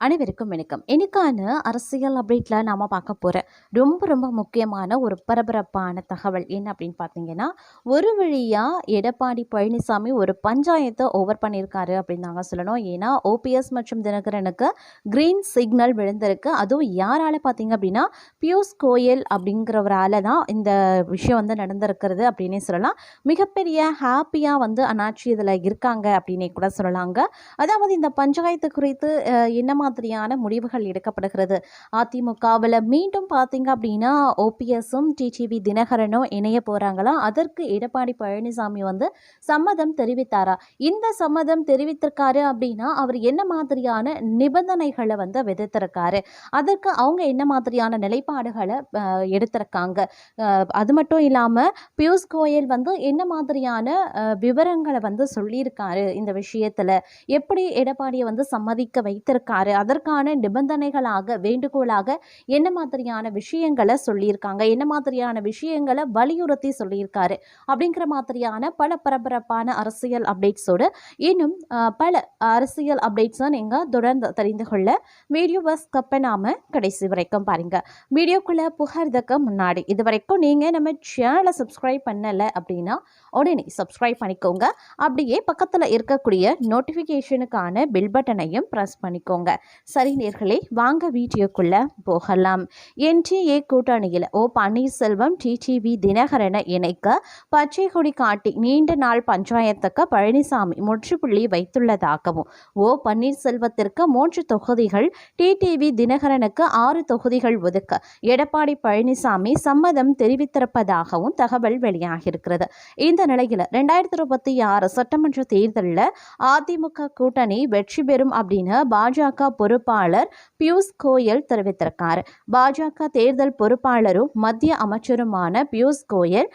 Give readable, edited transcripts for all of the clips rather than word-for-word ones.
அனைவருக்கும் வணக்கம். இன்னைக்கான அரசியல் அப்டேட்டில் நாம் பார்க்க போகிற ரொம்ப முக்கியமான ஒரு பரபரப்பான தகவல் என்ன அப்படின்னு பார்த்தீங்கன்னா, ஒரு வழியாக எடப்பாடி பழனிசாமி ஒரு பஞ்சாயத்தை ஓவர் பண்ணியிருக்காரு அப்படின்னு நாங்கள் சொல்லணும். ஏன்னா ஓபிஎஸ் மற்றும் தினகரனுக்கு கிரீன் சிக்னல் விழுந்திருக்கு. அதுவும் யாரால் பார்த்தீங்க அப்படின்னா பியூஷ் கோயல் அப்படிங்கிறவரால் தான் இந்த விஷயம் நடந்திருக்கிறது அப்படின்னே சொல்லலாம். மிகப்பெரிய ஹாப்பியாக அண்ணாச்சி இதில் இருக்காங்க அப்படின்னே கூட சொல்லலாங்க. அதாவது இந்த பஞ்சாயத்து குறித்து என்ன மாதிரியான முடிவுகள் எடுக்கப்படுகிறது? அதிமுகவில் மீண்டும் பார்த்தீங்க அப்படின்னா ஓபிஎஸும் டிடிவி தினகரனும் இணைய போகிறாங்களா? அதற்கு எடப்பாடி பழனிசாமி சம்மதம் தெரிவித்தாரா? இந்த சம்மதம் தெரிவித்திருக்காரு அப்படின்னா அவர் என்ன மாதிரியான நிபந்தனைகளை விதித்திருக்காரு? அதற்கு அவங்க என்ன மாதிரியான நிலைப்பாடுகளை எடுத்திருக்காங்க? அது மட்டும் இல்லாமல் பியூஷ் கோயல் என்ன மாதிரியான விவரங்களை சொல்லியிருக்காரு? இந்த விஷயத்தில் எப்படி எடப்பாடியை சம்மதிக்க வைத்திருக்காரு? அதற்கான நிபந்தனைகளாக வேண்டுகோளாக என்ன மாதிரியான விஷயங்களை சொல்லியிருக்காங்க? என்ன மாதிரியான விஷயங்களை வலியுறுத்தி சொல்லியிருக்காரு? அப்படிங்கிற மாதிரியான பல பரபரப்பான அரசியல் அப்டேட்ஸோடு இன்னும் பல அரசியல் அப்டேட்ஸை நீங்கள் தொடர்ந்து தெரிந்து கொள்ள வீடியோவை ஸ்கிப் பண்ணாம கடைசி வரைக்கும் பாருங்க. வீடியோக்குள்ள புகறதுக்கு முன்னாடி இது வரைக்கும் நீங்கள் நம்ம சேனலை சப்ஸ்கிரைப் பண்ணலை அப்படின்னா உடனே சப்ஸ்கிரைப் பண்ணிக்கோங்க. அப்படியே பக்கத்தில் இருக்கக்கூடிய நோட்டிஃபிகேஷனுக்கான பில் பட்டனையும் ப்ரெஸ் பண்ணிக்கோங்க. சரி நேர்களே, வாங்க வீடியோக்குள்ள போகலாம். என்டிஏ கூட்டணியில் ஓ பன்னீர்செல்வம் டிடிவி தினகரனை இணைக்க பச்சை கொடி காட்டி நீண்ட நாள் பஞ்சாயத்துக்கு பழனிசாமி முற்றுப்புள்ளி வைத்துள்ளதாகவும், ஓ பன்னீர்செல்வத்திற்கு 3 தொகுதிகள், டிடிவி தினகரனுக்கு 6 தொகுதிகள் ஒதுக்க எடப்பாடி பழனிசாமி சம்மதம் தெரிவித்திருப்பதாகவும் தகவல் வெளியாகியிருக்கிறது. இந்த நிலையில் 2026 சட்டமன்ற தேர்தலில் அதிமுக கூட்டணி வெற்றி பெறும் அப்படின்னு பாஜக பொறுப்பாளர் பியூஷ் கோயல் தெரிவித்திருக்கார். பாஜக தேர்தல் பொறுப்பாளரும் மத்திய அமைச்சருமான பியூஷ் கோயல்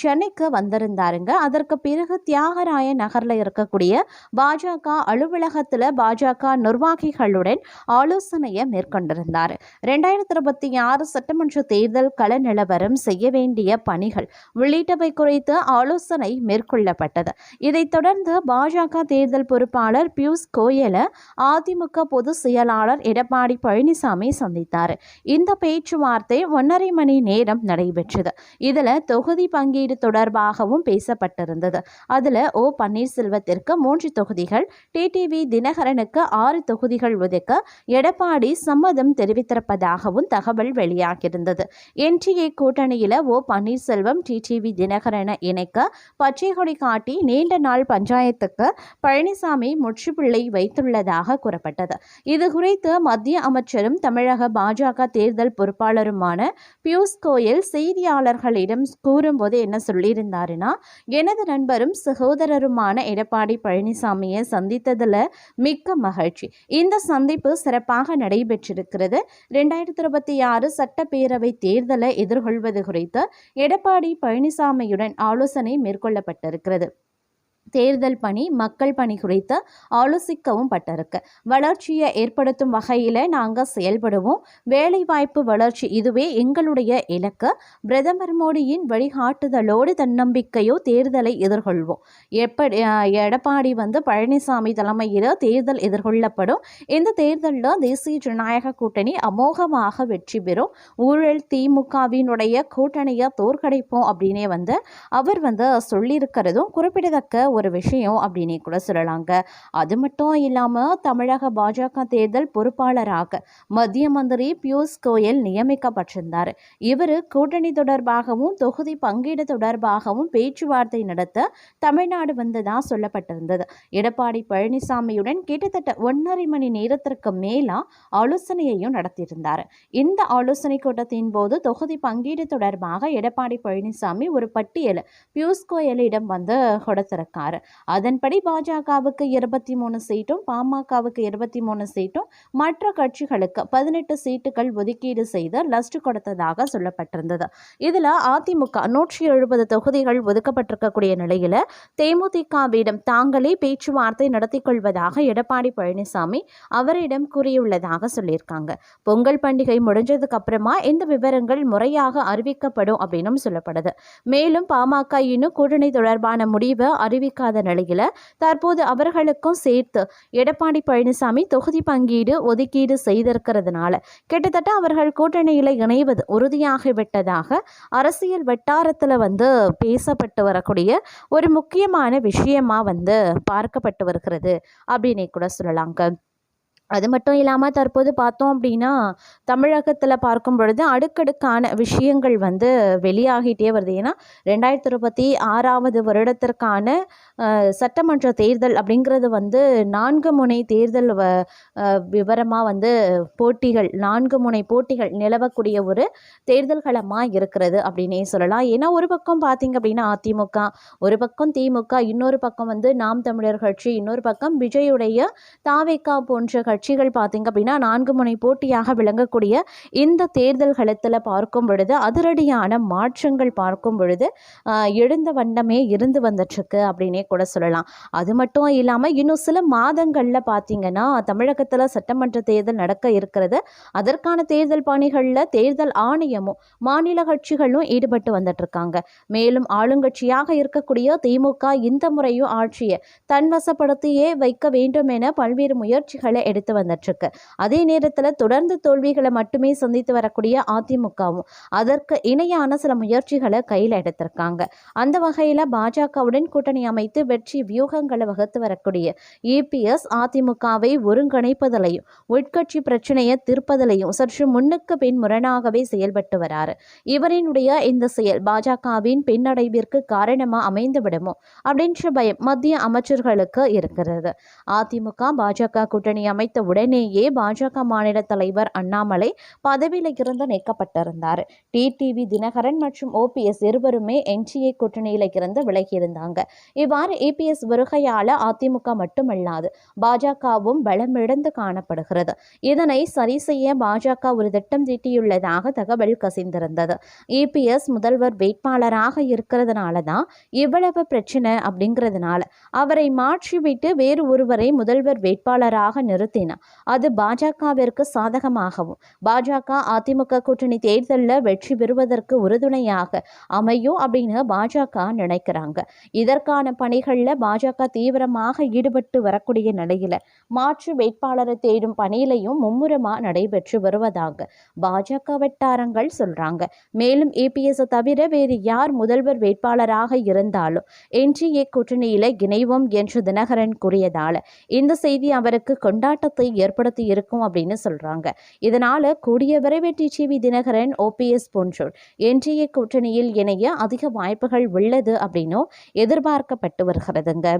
சென்னைக்கு வந்திருந்தாருங்க. அதற்கு பிறகு தியாகராய நகர்ல இருக்கக்கூடிய பாஜக அலுவலகத்தில் பாஜக நிர்வாகிகளுடன் ஆலோசனையை மேற்கொண்டிருந்தார். 2026 சட்டமன்ற தேர்தல் கள நிலவரம், செய்ய வேண்டிய பணிகள் உள்ளிட்டவை குறித்து ஆலோசனை மேற்கொள்ளப்பட்டது. இதைத் தொடர்ந்து பாஜக தேர்தல் பொறுப்பாளர் பியூஷ் கோயலை அதிமுக பொதுச் செயலாளர் எடப்பாடி பழனிசாமி சந்தித்தார். இந்த பேச்சுவார்த்தை 1.5 மணி நேரம் நடைபெற்றது. இதில் தொகுதி பங்கீடு தொடர்பாகவும் பேசப்பட்டிருந்தது. அதில் ஓ பன்னீர்செல்வத்திற்கு 3 தொகுதிகள், டிடிவி தினகரனுக்கு 6 தொகுதிகள் ஒதுக்க எடப்பாடி சம்மதம் தெரிவித்திருப்பதாகவும் தகவல் வெளியாகியிருந்தது. என்டிஏ கூட்டணியில் ஓ பன்னீர்செல்வம் டிடிவி தினகரனை இணைக்க பச்சை கொடி காட்டி நீண்ட நாள் பஞ்சாயத்துக்கு பழனிசாமி முற்றுப்புள்ளி வைத்துள்ளதாக கூறப்பட்டது. இது குறித்து மத்திய அமைச்சரும் தமிழக பாஜக தேர்தல் பொறுப்பாளருமான பியூஷ் கோயல் செய்தியாளர்களிடம் கூறும்போது என்ன சொல்லியிருந்தாருன்னா, எனது நண்பரும் சகோதரருமான எடப்பாடி பழனிசாமியை சந்தித்ததில் மிக்க மகிழ்ச்சி. இந்த சந்திப்பு சிறப்பாக நடைபெற்றிருக்கிறது. 2026 சட்டப்பேரவை தேர்தலை எதிர்கொள்வது குறித்து எடப்பாடி பழனிசாமியுடன் ஆலோசனை மேற்கொள்ளப்பட்டிருக்கிறது. தேர்தல் பணி, மக்கள் பணி குறித்து ஆலோசிக்கவும் பட்டிருக்கு. வளர்ச்சியை ஏற்படுத்தும் வகையில் நாங்கள் செயல்படுவோம். வேலைவாய்ப்பு வளர்ச்சி, இதுவே எங்களுடைய இலக்கு. பிரதமர் மோடியின் வழிகாட்டுதலோடு தன்னம்பிக்கையோ தேர்தலை எதிர்கொள்வோம். எடப்பாடி பழனிசாமி தலைமையில் தேர்தல் எதிர்கொள்ளப்படும். இந்த தேர்தலில் தேசிய ஜனநாயக கூட்டணி அமோகமாக வெற்றி பெறும். ஊழல் திமுகவினுடைய கூட்டணியை தோற்கடிப்போம் அப்படின்னே அவர் சொல்லியிருக்கிறதும் குறிப்பிடத்தக்க ஒரு விஷயம் அப்படின்னே கூட சொல்லலாங்க. அது மட்டும் இல்லாமல் தமிழக பாஜக தேர்தல் பொறுப்பாளராக மத்திய மந்திரி பியூஷ் கோயல் நியமிக்கப்பட்டிருந்தார். இவர் கூட்டணி தொடர்பாகவும் தொகுதி பங்கீடு தொடர்பாகவும் பேச்சுவார்த்தை நடத்த தமிழ்நாடு வந்ததாக சொல்லப்பட்டிருந்தது. எடப்பாடி பழனிசாமியுடன் கிட்டத்தட்ட 1.5 மணி நேரத்திற்கு மேலா ஆலோசனையையும் நடத்தியிருந்தார். இந்த ஆலோசனை கூட்டத்தின் போது தொகுதி பங்கீடு தொடர்பாக எடப்பாடி பழனிசாமி ஒரு பட்டியல் பியூஷ் கோயலிடம் கொடுத்திருக்கார். அதன்படி பாஜகவுக்கு 23 சீட்டும், பாமகவுக்கு 23 சீட்டும், மற்ற கட்சிகளுக்கு 18 சீட்டுகள் ஒதுக்கீடு செய்து லிஸ்ட் கொடுத்ததாக சொல்லப்பட்டிருந்தது. இதில் அதிமுக 170 தொகுதிகள் ஒதுக்கப்பட்டிருக்கக்கூடிய நிலையில் தேமுதிகவிடம் தாங்களே பேச்சுவார்த்தை நடத்தி கொள்வதாக எடப்பாடி பழனிசாமி அவரிடம் கூறியுள்ளதாக சொல்லியிருக்காங்க. பொங்கல் பண்டிகை முடிஞ்சதுக்கு அப்புறமா இந்த விவரங்கள் முறையாக அறிவிக்கப்படும் அப்படின்னு சொல்லப்படுது. மேலும் பாமக இன்னும் கூட்டணி தொடர்பான முடிவை அறிவிக்க இருக்காத நிலையில் தற்போது அவர்களுக்கும் சேர்த்து எடப்பாடி பழனிசாமி தொகுதி பங்கீடு ஒதுக்கீடு செய்திருக்கிறதுனால கிட்டத்தட்ட அவர்கள் கூட்டணியில் இணைவது உறுதியாகிவிட்டதாக அரசியல் வட்டாரத்தில் பேசப்பட்டு வரக்கூடிய ஒரு முக்கியமான விஷயமா பார்க்கப்பட்டு வருகிறது அப்படின்னே கூட சொல்லலாங்க. அது மட்டும் இல்லாமல் தற்போது பார்த்தோம் அப்படின்னா தமிழகத்தில் பார்க்கும் பொழுது அடுக்கடுக்கான விஷயங்கள் வெளியாகிட்டே வருது. ஏன்னா 2026 வருடத்திற்கான சட்டமன்ற தேர்தல் அப்படிங்கிறது 4 முனை தேர்தல் விவரமாக போட்டிகள் 4 முனை போட்டிகள் நிலவக்கூடிய ஒரு தேர்தல் களமாக இருக்கிறது அப்படின்னே சொல்லலாம். ஏன்னா ஒரு பக்கம் பார்த்திங்க அப்படின்னா அதிமுக, ஒரு பக்கம் திமுக, இன்னொரு பக்கம் நாம் தமிழர் கட்சி, இன்னொரு பக்கம் விஜயுடைய தாவேகா போன்ற கட்சிகள் பார்த்திங்க அப்படின்னா 4 முனை போட்டியாக விளங்கக்கூடிய இந்த தேர்தல் களத்தில் பார்க்கும் பொழுது அதிரடியான மாற்றங்கள் பார்க்கும் பொழுது எழுந்த வண்ணமே இருந்து வந்துட்டுருக்கு அப்படின்னே கூட சொல்லலாம். அது மட்டும் இல்லாமல் இன்னும் சில மாதங்களில் பார்த்திங்கன்னா தமிழகத்தில் சட்டமன்ற தேர்தல் நடக்க இருக்கிறது. அதற்கான தேர்தல் பணிகளில் தேர்தல் ஆணையமும் மாநில கட்சிகளும் ஈடுபட்டு வந்துட்டுருக்காங்க. மேலும் ஆளுங்கட்சியாக இருக்கக்கூடிய திமுக இந்த முறையும் ஆட்சியை தன்வசப்படுத்தியே வைக்க வேண்டும் என பல்வேறு முயற்சிகளை எடுத்து வந்துட்டுருக்கு. அதே நேரத்தில் தொடர்ந்து தோல்விகளை மட்டுமே சந்தித்து வரக்கூடிய அதிமுகவும் அதற்கு இணையான சில முயற்சிகளை கையில் எடுத்திருக்காங்க. அந்த வகையில் பாஜகவுடன் கூட்டணி அமைத்து வெற்றி வியூகங்களை வகுத்து வரக்கூடிய இபிஎஸ் அதிமுகவை ஒருங்கிணைப்பதிலையும் உட்கட்சி பிரச்சனையை தீர்ப்பதிலையும் சற்று முன்னுக்கு பின் முரணாகவே செயல்பட்டு வராரு. இவரினுடைய இந்த செயல் பாஜகவின் பின்னடைவிற்கு காரணமாக அமைந்துவிடுமோ அப்படின்ற பயம் மத்திய அமைச்சர்களுக்கு இருக்கிறது. அதிமுக பாஜக கூட்டணி அமைத்த உடனேயே பாஜக மாநில தலைவர் அண்ணாமலை பதவியில் இருந்து நீக்கப்பட்டிருந்தார். டிடிவி தினகரன் மற்றும் ஓபிஎஸ் இருவருமே என்டிஏ கூட்டணியில் இருந்து விலகியிருந்தாங்க. இவ்வாறு இபிஎஸ் வருகையால் அதிமுக மட்டுமல்லாது பாஜகவும் பலமிழந்து காணப்படுகிறது. இதனை சரி செய்ய பாஜக ஒரு திட்டம் தீட்டியுள்ளதாக தகவல் கசிந்திருந்தது. இபிஎஸ் முதல்வர் வேட்பாளராக இருக்கிறதுனால தான் இவ்வளவு பிரச்சனை அப்படிங்கிறதுனால அவரை மாற்றிவிட்டு வேறு ஒருவரை முதல்வர் வேட்பாளராக நிறுத்தினார். அது பாஜகவிற்கு சாதகமாகவும் பாஜக அதிமுக கூட்டணி தேர்தலில் வெற்றி பெறுவதற்கு உறுதுணையாக அமையும் அப்படின்னு பாஜக நினைக்கிறாங்க. இதற்கான பணிகளில் பாஜக தீவிரமாக ஈடுபட்டு வரக்கூடிய நிலையில் மாற்று வேட்பாளரை தேடும் பணியிலையும் மும்முரமாக நடைபெற்று வருவதாக பாஜக வட்டாரங்கள் சொல்றாங்க. மேலும் ஏபிஎஸ் தவிர வேறு யார் முதல்வர் வேட்பாளராக இருந்தாலும் என்டிஏ கூட்டணியில இணைவோம் என்று தினகரன் கூறியதால இந்த செய்தி அவருக்கு கொண்டாட்டத்தை ஏற்படுத்தி இருக்கும் அப்படின்னு சொல்றாங்க. இதனால கூடிய விரைவில் டிடிவி தினகரன் ஓபிஎஸ் போன்றோர் என்டிஏ கூட்டணியில் இணைய அதிக வாய்ப்புகள் உள்ளது அப்படின்னும் எதிர்பார்க்கப்பட்டு வருகிறதுங்க.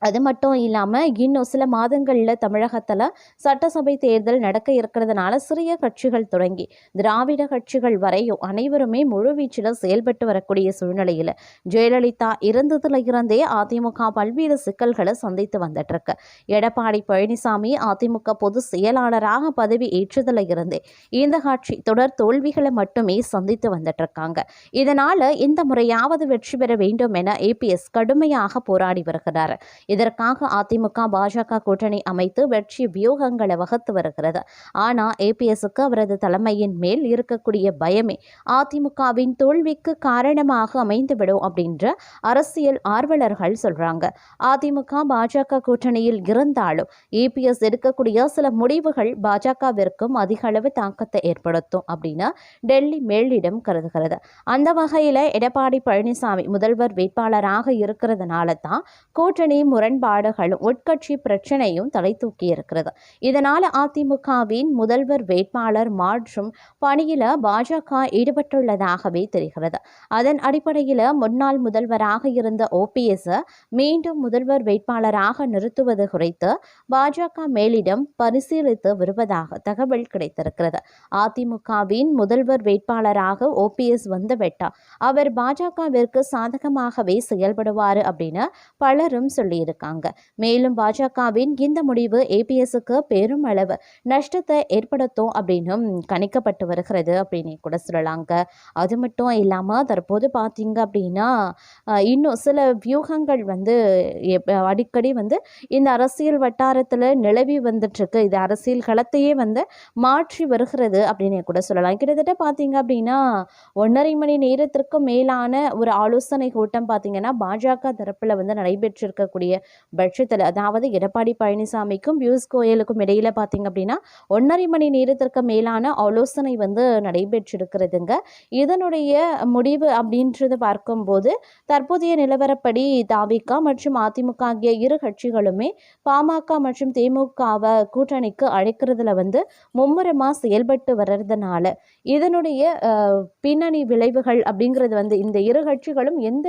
அது மட்டும் இல்லாமல் இன்னும் சில மாதங்களில் தமிழகத்தில் சட்டசபை தேர்தல் நடக்க இருக்கிறதுனால சிறிய கட்சிகள் தொடங்கி திராவிட கட்சிகள் வரையும் அனைவருமே முழுவீச்சில் செயல்பட்டு வரக்கூடிய சூழ்நிலையில் ஜெயலலிதா இருந்ததுல இருந்தே அதிமுக பல்வேறு சிக்கல்களை சந்தித்து வந்துட்டுருக்கு. எடப்பாடி பழனிசாமி அதிமுக பொதுச் செயலாளராக பதவி ஏற்றதில் இருந்தே இந்த கட்சி தொடர் தோல்விகளை மட்டுமே சந்தித்து வந்துட்டு இருக்காங்க. இதனால் இந்த முறையாவது வெற்றி பெற வேண்டும் என ஏபிஎஸ் கடுமையாக போராடி வருகிறார். இதற்காக அதிமுக பாஜக கூட்டணி அமைத்து வெற்றி வியூகங்களை வகுத்து வருகிறது. ஆனால் ஏபிஎஸ்க்கு அவரது தலைமையின் மேல் இருக்கக்கூடிய பயமே அதிமுகவின் தோல்விக்கு காரணமாக அமைந்துவிடும் அப்படின்ற அரசியல் ஆர்வலர்கள் சொல்றாங்க. அதிமுக பாஜக கூட்டணியில் இருந்தாலும் ஏபிஎஸ் எடுக்கக்கூடிய சில முடிவுகள் பாஜகவிற்கும் அதிக அளவு தாக்கத்தை ஏற்படுத்தும் அப்படின்னு டெல்லி மேலிடம் கருதுகிறது. அந்த வகையில் எடப்பாடி பழனிசாமி முதல்வர் வேட்பாளராக இருக்கிறதுனால தான் கூட்டணி முரண்பாடுகளும் உட்கட்சி பிரச்சனையும் தலை தூக்கி இருக்கிறது. இதனால் அதிமுகவின் முதல்வர் வேட்பாளர் மாற்றும் பணியில் பாஜக ஈடுபட்டுள்ளதாகவே தெரிகிறது. அதன் அடிப்படையில் முன்னாள் முதல்வராக இருந்த ஓபிஎஸ் மீண்டும் முதல்வர் வேட்பாளராக நிறுத்துவது குறித்து பாஜக மேலிடம் பரிசீலித்து வருவதாக தகவல் கிடைத்திருக்கிறது. அதிமுகவின் முதல்வர் வேட்பாளராக ஓபிஎஸ் வந்துவிட்டார் அவர் பாஜகவிற்கு சாதகமாகவே செயல்படுவார் அப்படின்னு பலரும் சொல்லியிருக்கிறார். சொல்லியிருக்காங்க. மேலும் பாஜகவின் இந்த முடிவு ஏபிஎஸ்க்கு பெரும் அளவு நஷ்டத்தை ஏற்படுத்தும் அப்படின்னும் கணிக்கப்பட்டு வருகிறது அப்படின்னு கூட சொல்லலாங்க. அது மட்டும் இல்லாமல் தற்போது பார்த்தீங்க அப்படின்னா இன்னும் சில வியூகங்கள் வந்து அடிக்கடி வந்து இந்த அரசியல் வட்டாரத்தில் நிலவி வந்துட்டுருக்கு. இது அரசியல் களத்தையே வந்து மாற்றி வருகிறது அப்படின்னு கூட சொல்லலாம். கிட்டத்தட்ட பார்த்தீங்க அப்படின்னா 1.5 மணி நேரத்திற்கும் மேலான ஒரு ஆலோசனை கூட்டம் பார்த்தீங்கன்னா பாஜக தரப்பில் வந்து நடைபெற்றிருக்கக்கூடிய பட்சத்தில், அதாவது எடப்பாடி பழனிசாமிக்கும் பியூஷ் கோயலுக்கும் இடையில பார்த்தீங்க அப்படின்னா 1.5 மணி நேரத்திற்கு மேலான ஆலோசனை வந்து நடைபெற்றிருக்கிறதுங்க. இதனுடைய முடிவு அப்படின்றது பார்க்கும்போது தற்போதைய நிலவரப்படி தாவிக மற்றும் அதிமுக ஆகிய இரு கட்சிகளுமே பாமக மற்றும் திமுகவை கூட்டணிக்கு அழைக்கிறதுல வந்து மும்முரமாக செயல்பட்டு வர்றதுனால இதனுடைய பின்னணி விளைவுகள் அப்படிங்கிறது வந்து இந்த இரு கட்சிகளும் எந்த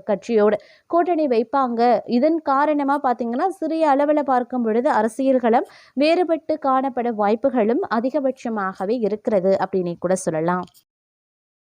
கட்சியோட கூட்டணி வைப்பாங்க, இதன் காரணமாக பார்த்தீங்கன்னா சிறிய அளவில் பார்க்கும் பொழுது அரசியல் களம் வேறுபட்டு காணப்பட வாய்ப்புகளும் அதிகபட்சமாகவே இருக்கிறது அப்படின்னு கூட சொல்லலாம்.